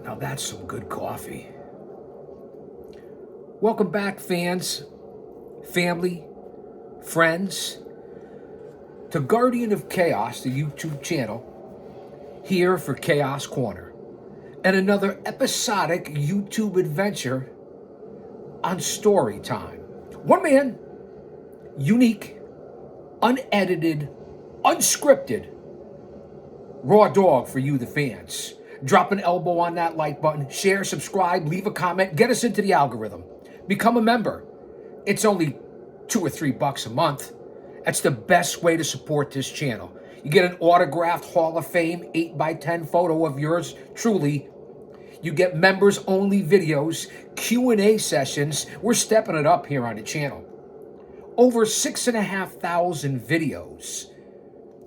Now that's some good coffee. Welcome back, fans, family, friends, to Guardian of Chaos, the YouTube channel, here for Chaos Corner, and another episodic YouTube adventure on story time. One man, unique, unedited, unscripted, raw dog for you, the fans. Drop an elbow on that like button, share, subscribe, leave a comment, get us into the algorithm. Become a member. It's only $2 or $3 a month. That's the best way to support this channel. You get an autographed Hall of Fame 8x10 photo of yours truly. You get members only videos, Q&A sessions. We're stepping it up here on the channel. Over 6,500 videos.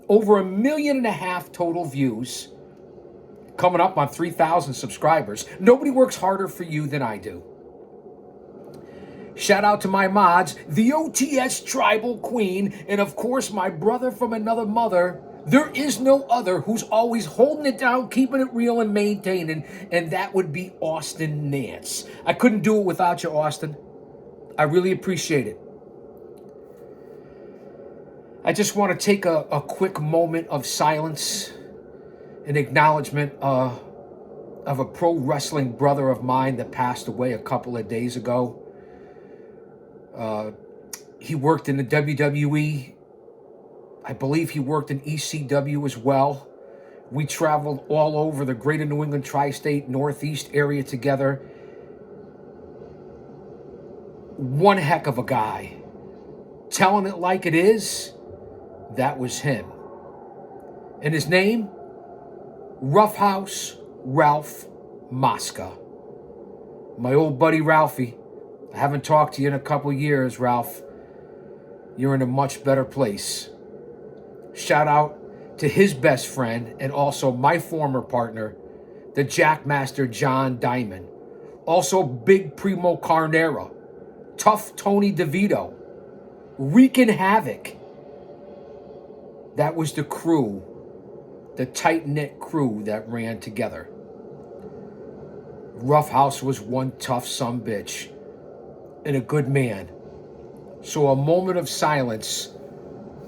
Over 1.5 million total views. Coming up on 3,000 subscribers. Nobody works harder for you than I do. Shout out to my mods, the OTS Tribal Queen, and of course my brother from another mother. There is no other who's always holding it down, keeping it real and maintaining, and that would be Austin Nance. I couldn't do it without you, Austin. I really appreciate it. I just want to take a quick moment of silence, an acknowledgement of a pro wrestling brother of mine that passed away a couple of days ago. He worked in the WWE. I believe he worked in ECW as well. We traveled all over the greater New England tri-state Northeast area together. One heck of a guy. Telling it like it is, that was him. And his name? Roughhouse Ralph Mosca. My old buddy Ralphie. I haven't talked to you in a couple years, Ralph. You're in a much better place. Shout out to his best friend and also my former partner, the Jackmaster John Diamond. Also Big Primo Carnera, Tough Tony DeVito, wreaking havoc. That was the crew, the tight-knit crew that ran together. Roughhouse was one tough sumbitch and a good man. So a moment of silence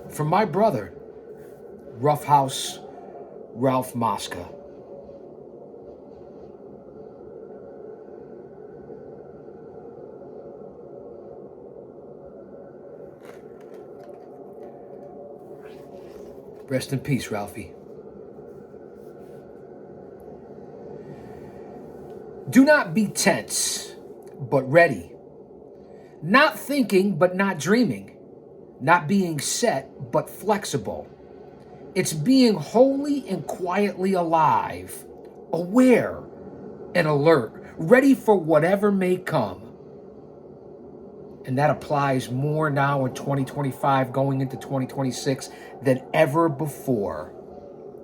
for my brother, Roughhouse Ralph Mosca. Rest in peace, Ralphie. Do not be tense, but ready. Not thinking, but not dreaming. Not being set, but flexible. It's being wholly and quietly alive, aware and alert, ready for whatever may come. And that applies more now in 2025 going into 2026 than ever before.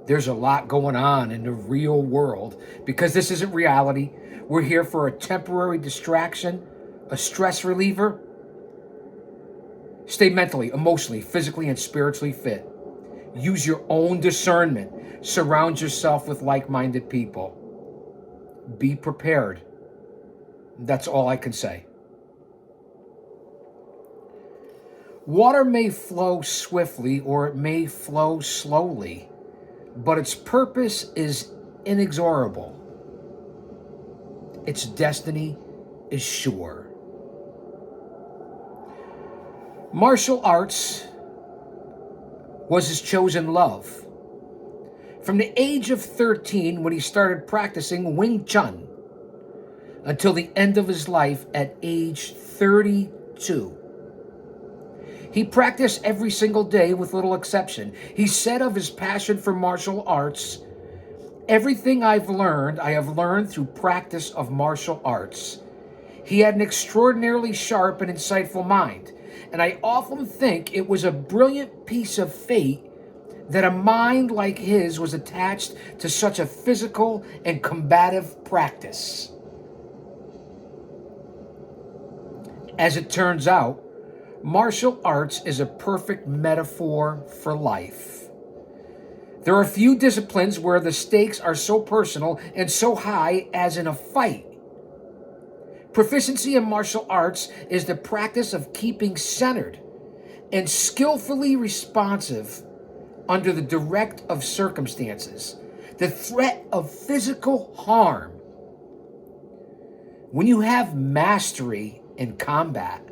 There's a lot going on in the real world because this isn't reality. We're here for a temporary distraction, a stress reliever. Stay mentally, emotionally, physically, and spiritually fit. Use your own discernment. Surround yourself with like-minded people. Be prepared. That's all I can say. Water may flow swiftly or it may flow slowly, but its purpose is inexorable. Its destiny is sure. Martial arts was his chosen love. From the age of 13, when he started practicing Wing Chun, until the end of his life at age 32. He practiced every single day with little exception. He said of his passion for martial arts, "Everything I've learned, I have learned through practice of martial arts." He had an extraordinarily sharp and insightful mind, and I often think it was a brilliant piece of fate that a mind like his was attached to such a physical and combative practice. As it turns out, martial arts is a perfect metaphor for life. There are few disciplines where the stakes are so personal and so high as in a fight. Proficiency in martial arts is the practice of keeping centered and skillfully responsive under the direct of circumstances, the threat of physical harm. When you have mastery in combat,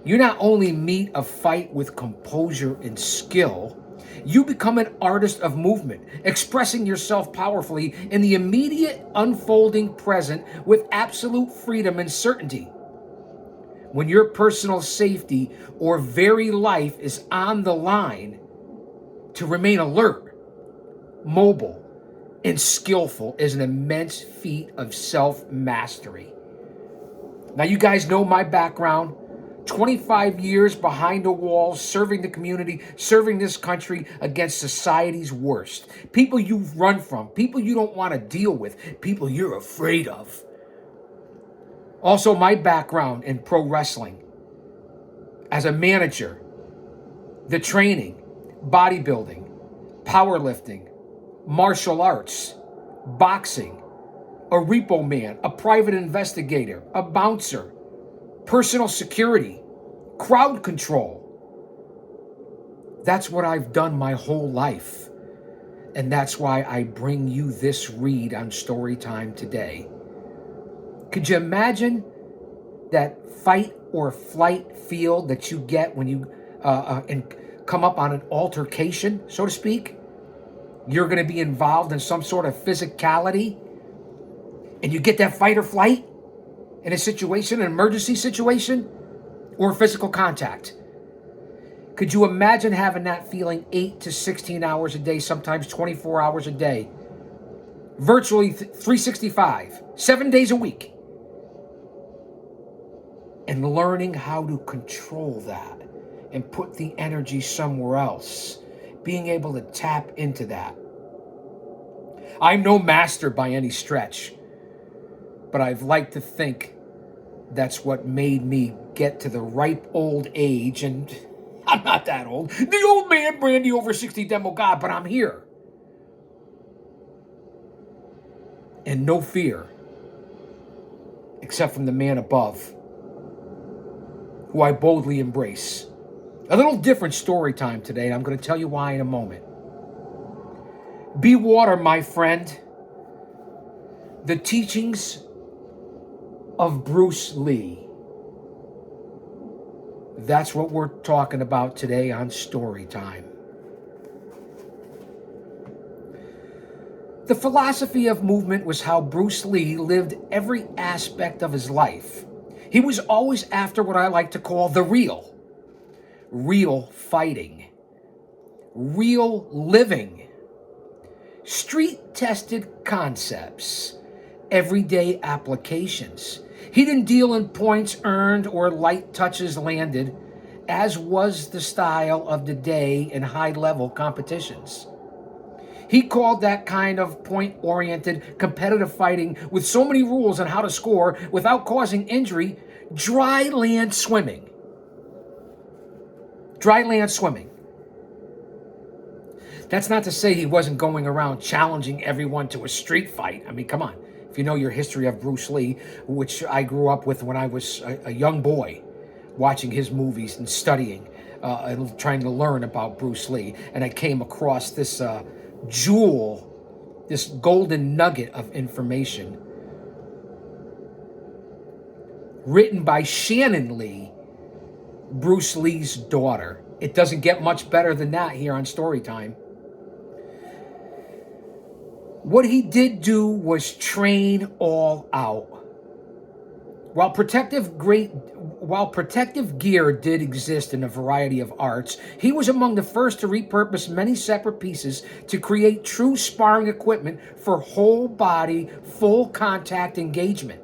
you not only meet a fight with composure and skill, you become an artist of movement, expressing yourself powerfully in the immediate unfolding present with absolute freedom and certainty. When your personal safety or very life is on the line, to remain alert, mobile, and skillful is an immense feat of self-mastery. Now, you guys know my background. 25 years behind the walls, serving the community, serving this country against society's worst. People you run from, people you don't want to deal with, people you're afraid of. Also, my background in pro wrestling as a manager, the training, bodybuilding, powerlifting, martial arts, boxing, a repo man, a private investigator, a bouncer, personal security, crowd control. That's what I've done my whole life. And that's why I bring you this read on Storytime today. Could you imagine that fight or flight feel that you get when you and come up on an altercation, so to speak? You're going to be involved in some sort of physicality, and you get that fight or flight in a situation, an emergency situation, or physical contact. Could you imagine having that feeling 8 to 16 hours a day, sometimes 24 hours a day, virtually 365, 7 days a week, and learning how to control that and put the energy somewhere else, being able to tap into that? I'm no master by any stretch, but I'd like to think that's what made me get to the ripe old age, and I'm not that old. The old man, Brandy over 60 demo god, but I'm here. And no fear, except from the man above, who I boldly embrace. A little different story time today, and I'm going to tell you why in a moment. Be water, my friend. The teachings of Bruce Lee. That's what we're talking about today on Storytime. The philosophy of movement was how Bruce Lee lived every aspect of his life. He was always after what I like to call the real. Real fighting. Real living. Street-tested concepts. Everyday applications. He didn't deal in points earned or light touches landed, as was the style of the day in high-level competitions. He called that kind of point-oriented competitive fighting with so many rules on how to score without causing injury, dry land swimming. Dry land swimming. That's not to say he wasn't going around challenging everyone to a street fight. I mean, come on. If you know your history of Bruce Lee, which I grew up with when I was a young boy, watching his movies and studying and trying to learn about Bruce Lee, and I came across this jewel, this golden nugget of information written by Shannon Lee, Bruce Lee's daughter. It doesn't get much better than that here on Storytime. What he did do was train all out. While protective gear did exist in a variety of arts, he was among the first to repurpose many separate pieces to create true sparring equipment for whole body, full contact engagement.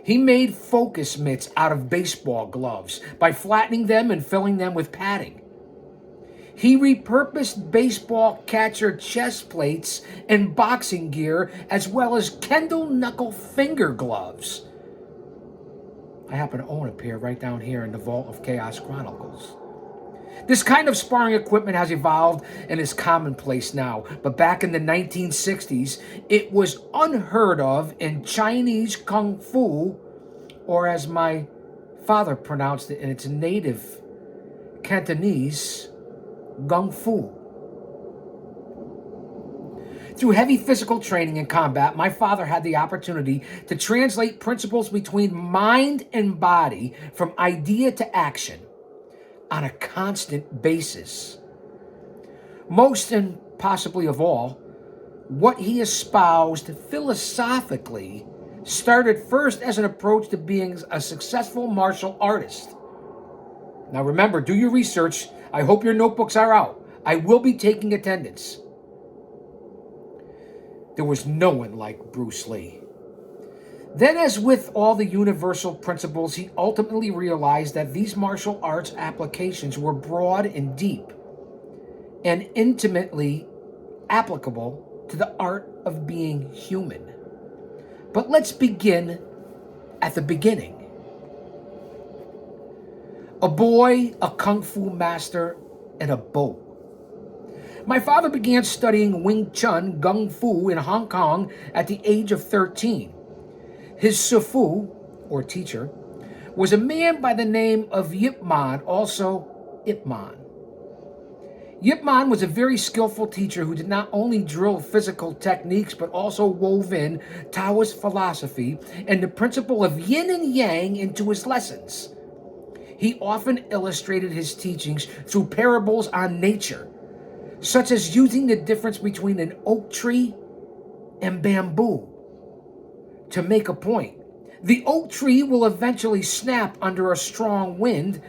He made focus mitts out of baseball gloves by flattening them and filling them with padding. He repurposed baseball catcher chest plates and boxing gear, as well as Kendall knuckle finger gloves. I happen to own a pair right down here in the Vault of Chaos Chronicles. This kind of sparring equipment has evolved and is commonplace now, but back in the 1960s, it was unheard of in Chinese Kung Fu, or as my father pronounced it in its native Cantonese, Gung Fu. Through heavy physical training and combat, my father had the opportunity to translate principles between mind and body from idea to action on a constant basis. Most and possibly of all, what he espoused philosophically started first as an approach to being a successful martial artist. Now remember, do your research. I hope your notebooks are out. I will be taking attendance. There was no one like Bruce Lee. Then, as with all the universal principles, he ultimately realized that these martial arts applications were broad and deep and intimately applicable to the art of being human. But let's begin at the beginning. A boy, a kung fu master, and a boat. My father began studying Wing Chun Gung Fu in Hong Kong at the age of 13. His sifu, or teacher, was a man by the name of Yip Man, also Ip Man. Yip Man was a very skillful teacher who did not only drill physical techniques, but also wove in Taoist philosophy and the principle of yin and yang into his lessons. He often illustrated his teachings through parables on nature, such as using the difference between an oak tree and bamboo to make a point. The oak tree will eventually snap under a strong wind,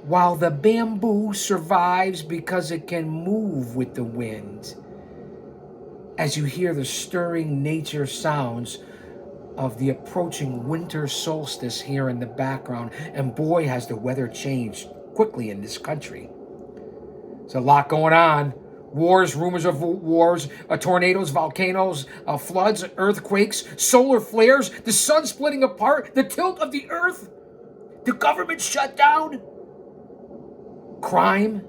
while the bamboo survives because it can move with the wind. As you hear the stirring nature sounds of the approaching winter solstice here in the background, and boy, has the weather changed quickly in this country. There's a lot going on. Wars, rumors of wars, tornadoes, volcanoes, floods, earthquakes, solar flares, the sun splitting apart, the tilt of the earth, the government shutdown, crime,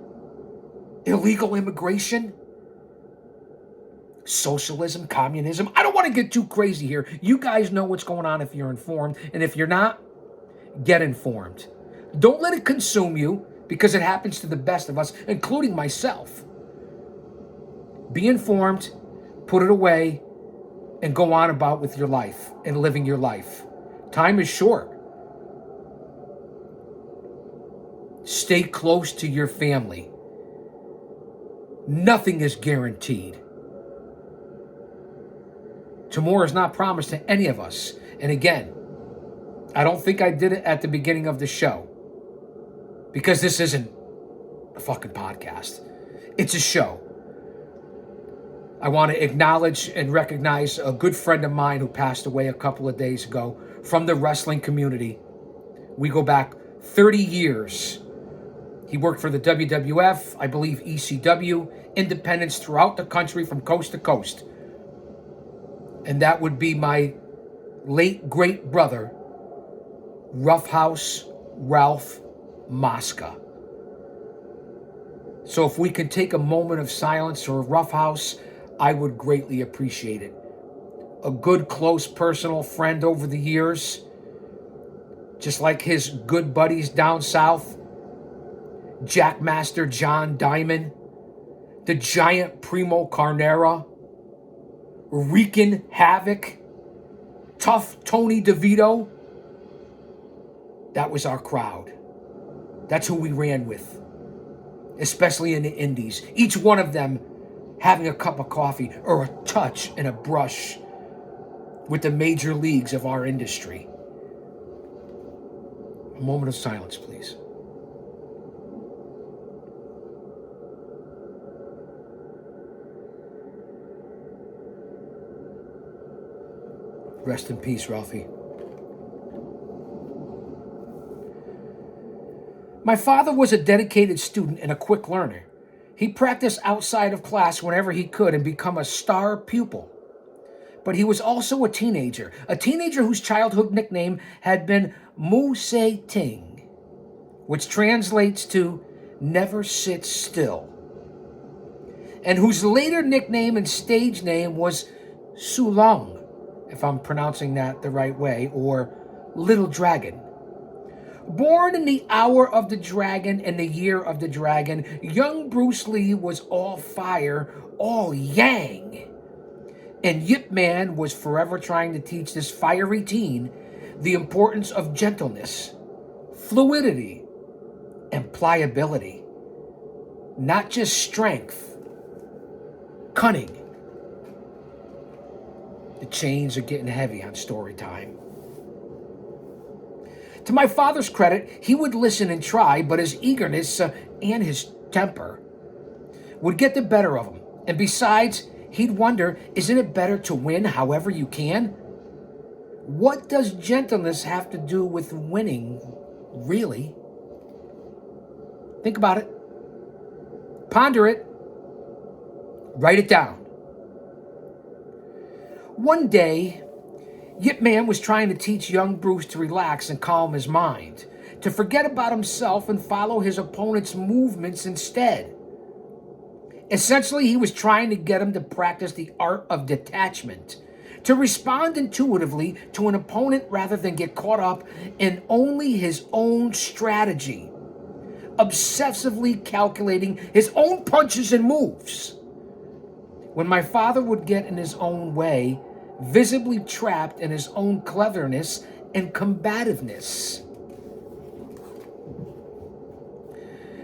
illegal immigration, socialism, communism. I don't want to get too crazy here. You guys know what's going on if you're informed, and if you're not, get informed. Don't let it consume you, because it happens to the best of us, including myself. Be informed, put it away, and go on about with your life and living your life. Time is short. Stay close to your family. Nothing is guaranteed. Tomorrow is not promised to any of us. And again, I don't think I did it at the beginning of the show, because this isn't a fucking podcast. It's a show. I want to acknowledge and recognize a good friend of mine who passed away a couple of days ago from the wrestling community. We go back 30 years. He worked for the WWF, I believe ECW, independents throughout the country from coast to coast. And that would be my late great brother, Roughhouse Ralph Mosca. So if we could take a moment of silence for Roughhouse, I would greatly appreciate it. A good, close, personal friend over the years, just like his good buddies down south, Jackmaster John Diamond, the Giant Primo Carnera, Wreaking Havoc, Tough Tony DeVito. That was our crowd. That's who we ran with, especially in the indies. Each one of them having a cup of coffee or a touch and a brush with the major leagues of our industry. A moment of silence, please. Rest in peace, Ralphie. My father was a dedicated student and a quick learner. He practiced outside of class whenever he could and become a star pupil. But he was also a teenager whose childhood nickname had been Mu Se Ting, which translates to never sits still, and whose later nickname and stage name was Sulong, if I'm pronouncing that the right way, or Little Dragon. Born in the hour of the dragon and the year of the dragon, young Bruce Lee was all fire, all yang. And Yip Man was forever trying to teach this fiery teen the importance of gentleness, fluidity, and pliability. Not just strength, cunning. The chains are getting heavy on story time. To my father's credit, he would listen and try, but his eagerness and his temper would get the better of him. And besides, he'd wonder, isn't it better to win however you can? What does gentleness have to do with winning, really? Think about it. Ponder it. Write it down. One day, Yip Man was trying to teach young Bruce to relax and calm his mind, to forget about himself and follow his opponent's movements instead. Essentially, he was trying to get him to practice the art of detachment, to respond intuitively to an opponent rather than get caught up in only his own strategy, obsessively calculating his own punches and moves. When my father would get in his own way, visibly trapped in his own cleverness and combativeness,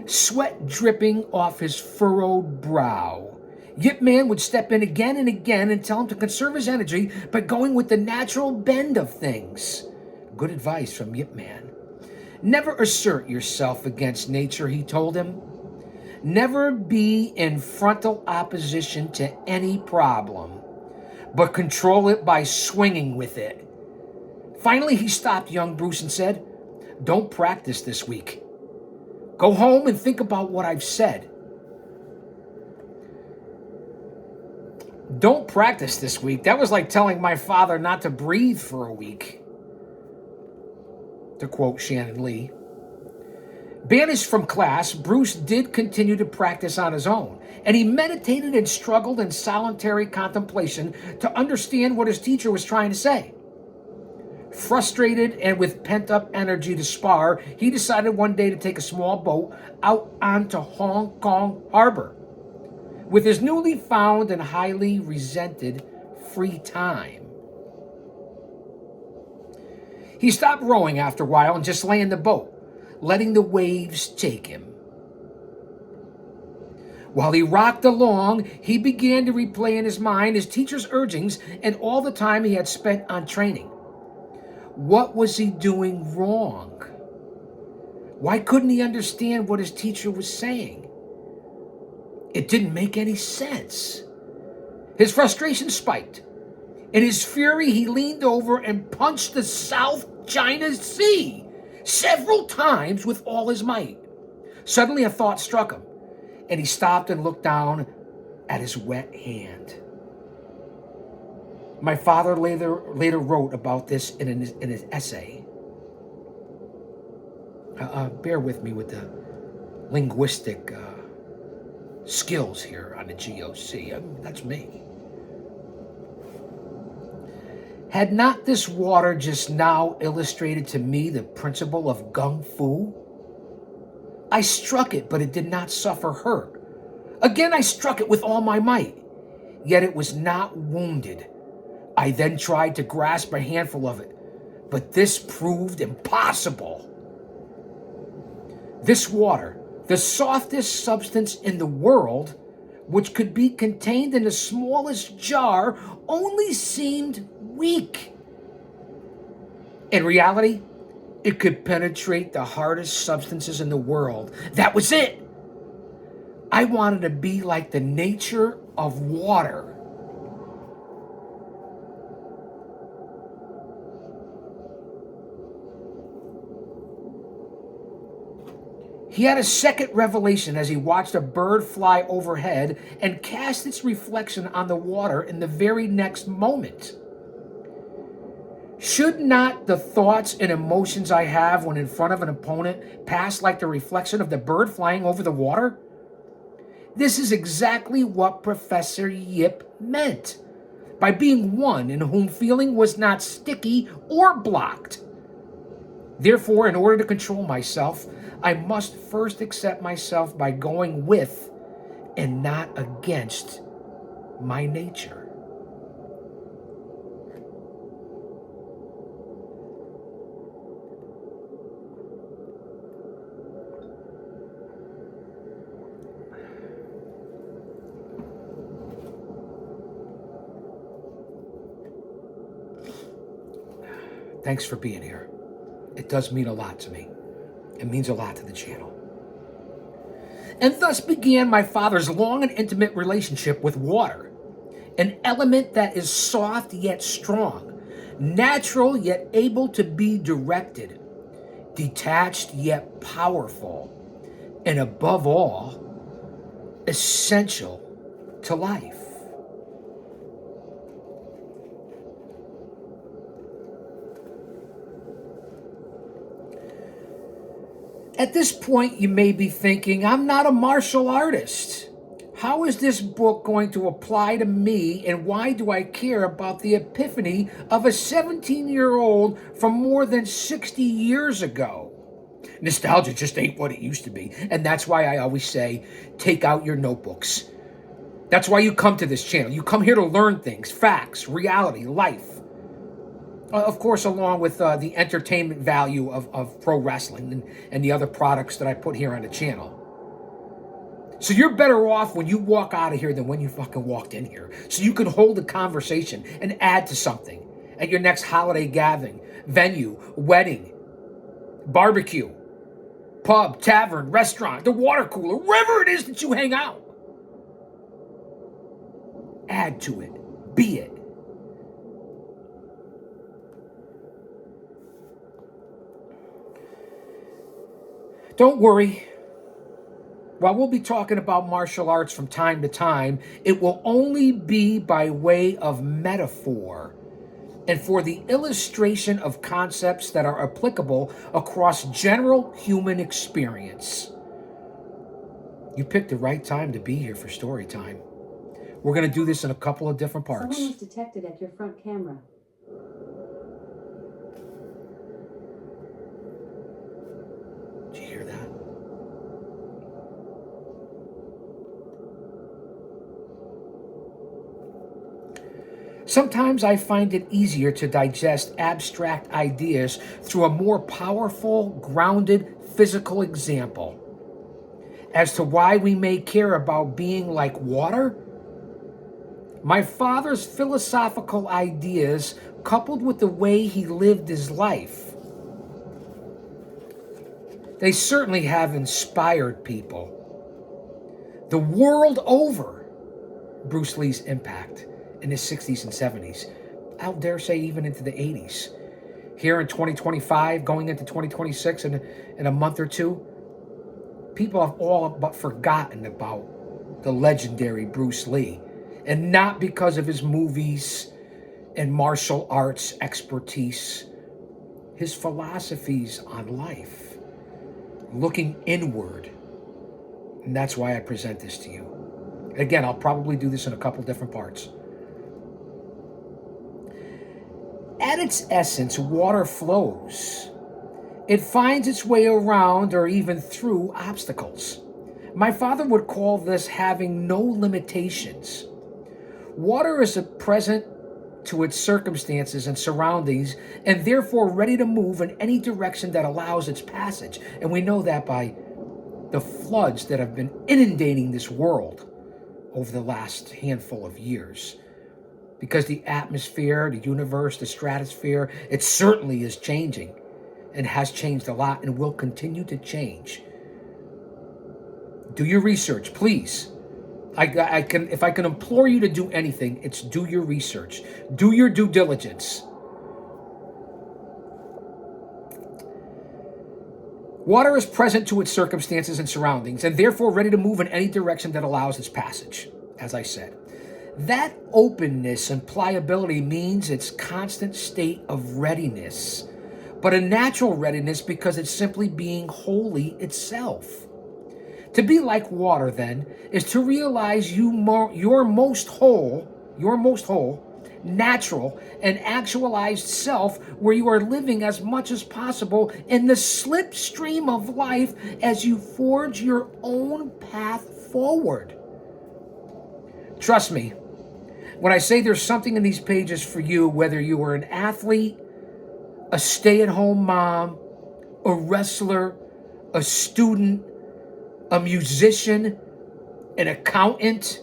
sweat dripping off his furrowed brow, Yip Man would step in again and again and tell him to conserve his energy by going with the natural bend of things. Good advice from Yip Man. Never assert yourself against nature, he told him. Never be in frontal opposition to any problem, but control it by swinging with it. Finally, he stopped young Bruce and said, "Don't practice this week. Go home and think about what I've said." Don't practice this week. That was like telling my father not to breathe for a week, to quote Shannon Lee. Banished from class, Bruce did continue to practice on his own, and he meditated and struggled in solitary contemplation to understand what his teacher was trying to say. Frustrated and with pent-up energy to spar, he decided one day to take a small boat out onto Hong Kong Harbor with his newly found and highly resented free time. He stopped rowing after a while and just lay in the boat, letting the waves take him. While he rocked along, he began to replay in his mind his teacher's urgings and all the time he had spent on training. What was he doing wrong? Why couldn't he understand what his teacher was saying? It didn't make any sense. His frustration spiked. In his fury, he leaned over and punched the South China Sea several times with all his might. Suddenly, a thought struck him, and he stopped and looked down at his wet hand. My father later wrote about this in his essay. Bear with me with the linguistic skills here on the GOC. That's me. Had not this water just now illustrated to me the principle of Gung Fu? I struck it, but it did not suffer hurt. Again, I struck it with all my might, yet it was not wounded. I then tried to grasp a handful of it, but this proved impossible. This water, the softest substance in the world, which could be contained in the smallest jar, only seemed weak. In reality, it could penetrate the hardest substances in the world. That was it. I wanted to be like the nature of water. He had a second revelation as he watched a bird fly overhead and cast its reflection on the water in the very next moment. Should not the thoughts and emotions I have when in front of an opponent pass like the reflection of the bird flying over the water? This is exactly what Professor Yip meant by being one in whom feeling was not sticky or blocked. Therefore, in order to control myself, I must first accept myself by going with and not against my nature. Thanks for being here. It does mean a lot to me. It means a lot to the channel. And thus began my father's long and intimate relationship with water, an element that is soft yet strong, natural yet able to be directed, detached yet powerful, and above all, essential to life. At this point, you may be thinking, I'm not a martial artist. How is this book going to apply to me, and why do I care about the epiphany of a 17-year-old from more than 60 years ago? Nostalgia just ain't what it used to be, and that's why I always say, take out your notebooks. That's why you come to this channel. You come here to learn things, facts, reality, life. Of course, along with the entertainment value of pro wrestling and the other products that I put here on the channel. So you're better off when you walk out of here than when you fucking walked in here. So you can hold a conversation and add to something at your next holiday gathering, venue, wedding, barbecue, pub, tavern, restaurant, the water cooler, wherever it is that you hang out. Add to it. Be it. Don't worry. While we'll be talking about martial arts from time to time, it will only be by way of metaphor and for the illustration of concepts that are applicable across general human experience. You picked the right time to be here for story time. We're going to do this in a couple of different parts. Someone was detected at your front camera. Did you hear that? Sometimes I find it easier to digest abstract ideas through a more powerful, grounded, physical example. As to why we may care about being like water, my father's philosophical ideas, coupled with the way he lived his life, they certainly have inspired people the world over. Bruce Lee's impact in the 60s and 70s. I'll dare say even into the 80s. Here in 2025, going into 2026 in a month or two, people have all but forgotten about the legendary Bruce Lee. And not because of his movies and martial arts expertise, his philosophies on life, looking inward. And that's why I present this to you. Again, I'll probably do this in a couple different parts. At its essence, water flows. It finds its way around or even through obstacles. My father would call this having no limitations. Water is present to its circumstances and surroundings, and therefore ready to move in any direction that allows its passage. And we know that by the floods that have been inundating this world over the last handful of years. Because the atmosphere, the universe, the stratosphere, it certainly is changing and has changed a lot and will continue to change. Do your research, please. If I can implore you to do anything, it's do your research. Do your due diligence. Water is present to its circumstances and surroundings, and therefore ready to move in any direction that allows its passage, as I said. That openness and pliability means its constant state of readiness, but a natural readiness because it's simply being wholly itself. To be like water, then, is to realize your most whole, natural, and actualized self, where you are living as much as possible in the slipstream of life as you forge your own path forward. Trust me, when I say there's something in these pages for you, whether you are an athlete, a stay-at-home mom, a wrestler, a student, a musician, an accountant,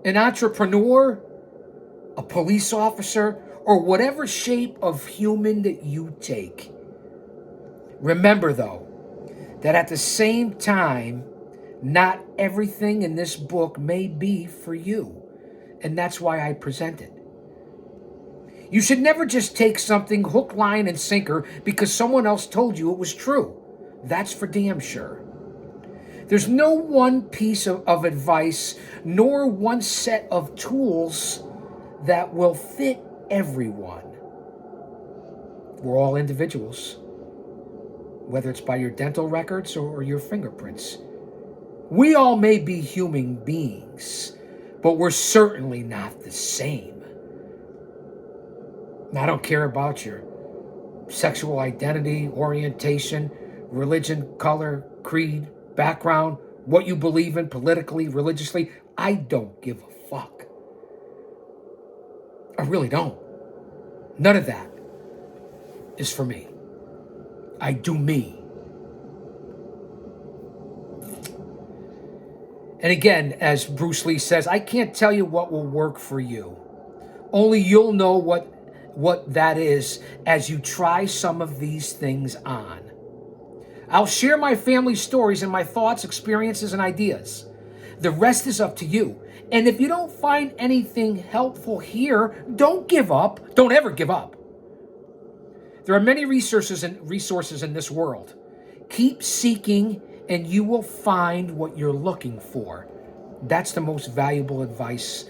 an entrepreneur, a police officer, or whatever shape of human that you take. Remember, though, that at the same time, not everything in this book may be for you. And that's why I present it. You should never just take something hook, line, and sinker because someone else told you it was true. That's for damn sure. There's no one piece of advice, nor one set of tools that will fit everyone. We're all individuals, whether it's by your dental records or your fingerprints. We all may be human beings, but we're certainly not the same. I don't care about your sexual identity, orientation, religion, color, creed, background, what you believe in politically, religiously. I don't give a fuck. I really don't. None of that is for me. I do me. And again, as Bruce Lee says, I can't tell you what will work for you. Only you'll know what that is as you try some of these things on. I'll share my family stories and my thoughts, experiences, and ideas. The rest is up to you. And if you don't find anything helpful here, don't give up. Don't ever give up. There are many resources in this world. Keep seeking and you will find what you're looking for. That's the most valuable advice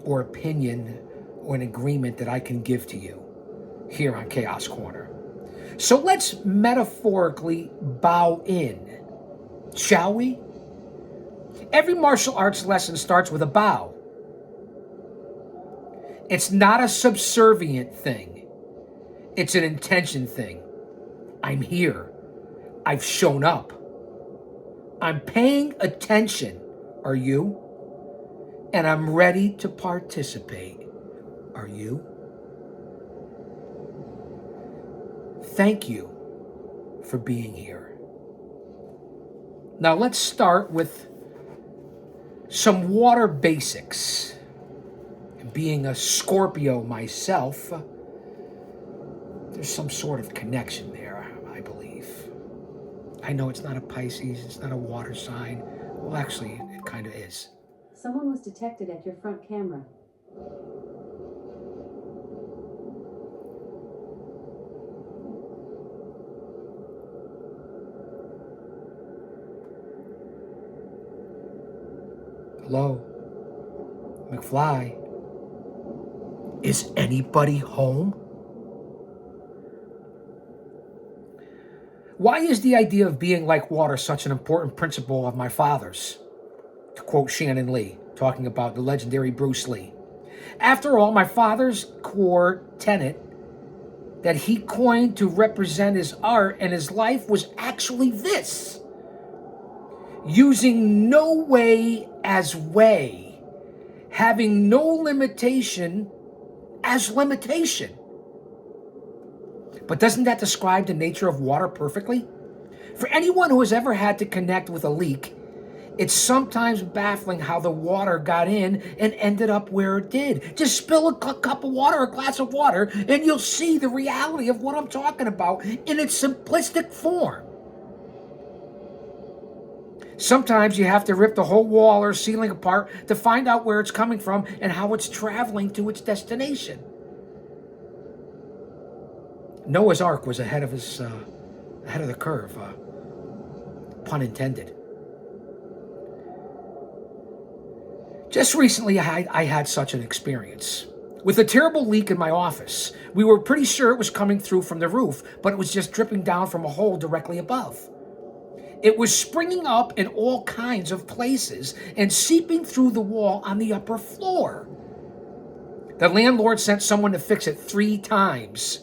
or opinion or an agreement that I can give to you here on Chaos Corner. So let's metaphorically bow in, shall we? Every martial arts lesson starts with a bow. It's not a subservient thing. It's an intention thing. I'm here. I've shown up. I'm paying attention. Are you? And I'm ready to participate. Are you? Thank you for being here. Now let's start with some water basics. Being a Scorpio myself, there's some sort of connection there, I believe. I know it's not a Pisces, it's not a water sign. Well, actually, it kind of is. Someone was detected at your front camera. Hello? McFly? Is anybody home? Why is the idea of being like water such an important principle of my father's? To quote Shannon Lee, talking about the legendary Bruce Lee. After all, my father's core tenet that he coined to represent his art and his life was actually this: using no way as way, having no limitation as limitation. But doesn't that describe the nature of water perfectly? For anyone who has ever had to connect with a leak, it's sometimes baffling how the water got in and ended up where it did. Just spill a cup of water, a glass of water, and you'll see the reality of what I'm talking about in its simplistic form. Sometimes you have to rip the whole wall or ceiling apart to find out where it's coming from and how it's traveling to its destination. Noah's Ark was ahead of the curve, pun intended. Just recently, I had such an experience. With a terrible leak in my office, we were pretty sure it was coming through from the roof, but it was just dripping down from a hole directly above. It was springing up in all kinds of places and seeping through the wall on the upper floor. The landlord sent someone to fix it 3 times,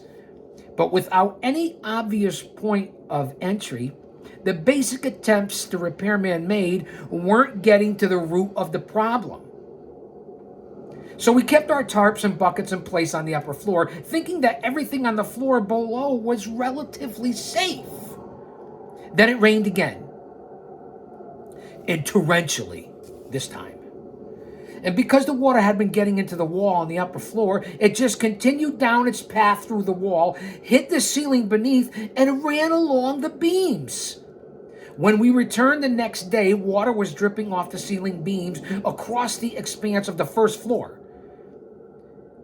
but without any obvious point of entry, the basic attempts the repairman made weren't getting to the root of the problem. So we kept our tarps and buckets in place on the upper floor, thinking that everything on the floor below was relatively safe. Then it rained again, and torrentially this time. And because the water had been getting into the wall on the upper floor, it just continued down its path through the wall, hit the ceiling beneath, and ran along the beams. When we returned the next day, water was dripping off the ceiling beams across the expanse of the first floor.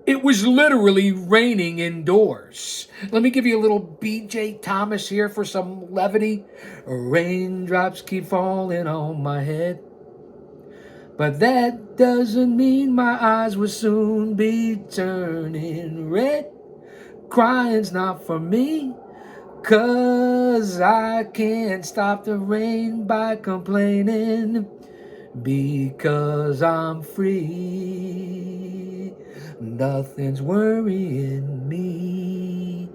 It was literally raining indoors. Let me give you a little B.J. Thomas here for some levity. Raindrops keep falling on my head, but that doesn't mean my eyes will soon be turning red. Crying's not for me, 'cause I can't stop the rain by complaining, because I'm free. Nothing's worrying me.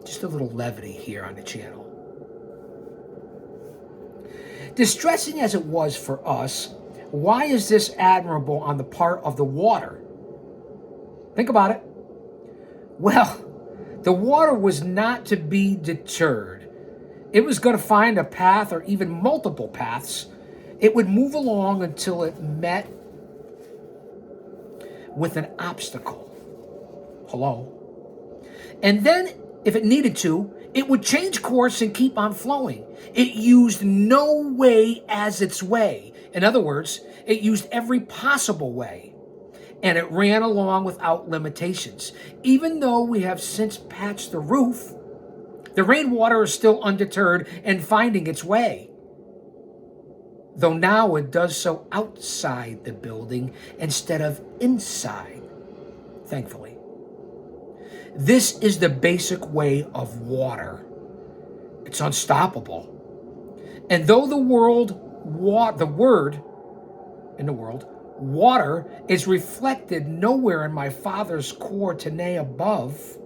Just a little levity here on the channel. Distressing as it was for us, why is this admirable on the part of the water? Think about it. Well, the water was not to be deterred. It was going to find a path, or even multiple paths. It would move along until it met with an obstacle. Hello? And then, if it needed to, it would change course and keep on flowing. It used no way as its way. In other words, it used every possible way. And it ran along without limitations. Even though we have since patched the roof, the rainwater is still undeterred and finding its way. Though now it does so outside the building instead of inside, thankfully. This is the basic way of water. It's unstoppable. And though the word in the world, water, is reflected nowhere in my father's core Tene above,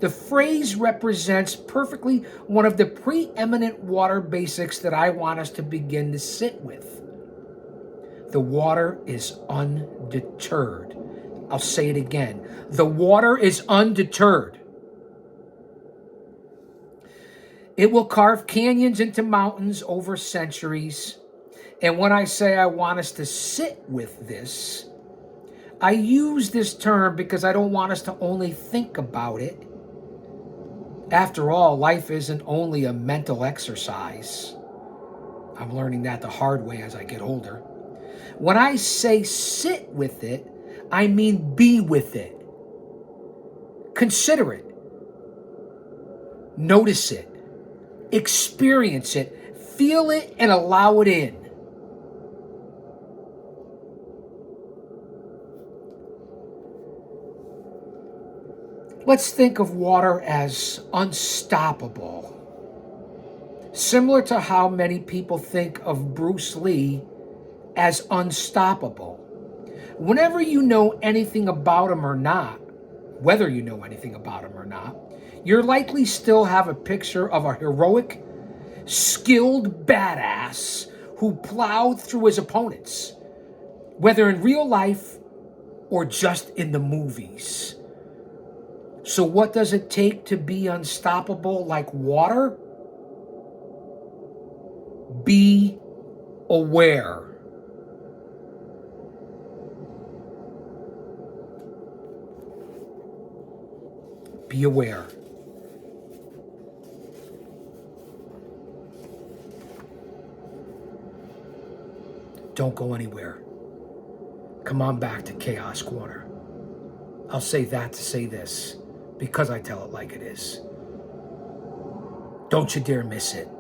the phrase represents perfectly one of the preeminent water basics that I want us to begin to sit with. The water is undeterred. I'll say it again. The water is undeterred. It will carve canyons into mountains over centuries. And when I say I want us to sit with this, I use this term because I don't want us to only think about it. After all, life isn't only a mental exercise. I'm learning that the hard way as I get older. When I say sit with it, I mean be with it. Consider it. Notice it. Experience it. Feel it and allow it in. Let's think of water as unstoppable. Similar to how many people think of Bruce Lee as unstoppable. Whenever you know anything about him or not, whether you know anything about him or not, you're likely still have a picture of a heroic, skilled badass who plowed through his opponents, whether in real life or just in the movies. So what does it take to be unstoppable like water? Be aware. Be aware. Don't go anywhere. Come on back to Chaos Corner. I'll say that to say this, because I tell it like it is. Don't you dare miss it.